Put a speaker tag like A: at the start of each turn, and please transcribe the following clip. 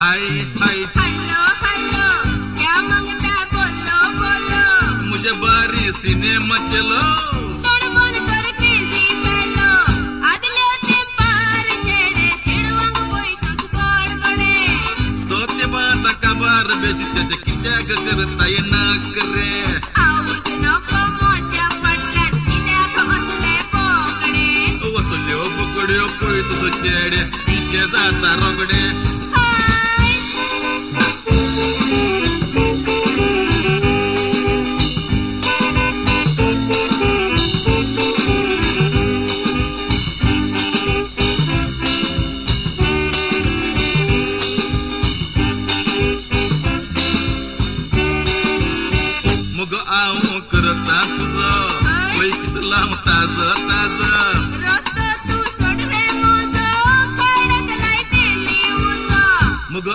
A: height height
B: hello hello क्या मांगता है बोलो बोलो
A: मुझे बारी सिनेमा चलो
B: तोड़ मन करके जी मेलो आदले ते पार छेड़े छेड़वांग कोई कुछ कोड कोडे
A: तोते बाता कबार बेसी त्याच्या कित्याक करता येना करे
B: आऊत नको मोजा पडल्यात कित्याक असले बोकडे
A: वसल्यो बुकड्यो पळीत सुचेडे पिशे जाता रोगडे
B: हाय
A: मग आऊ करता तुझं वैकित लावता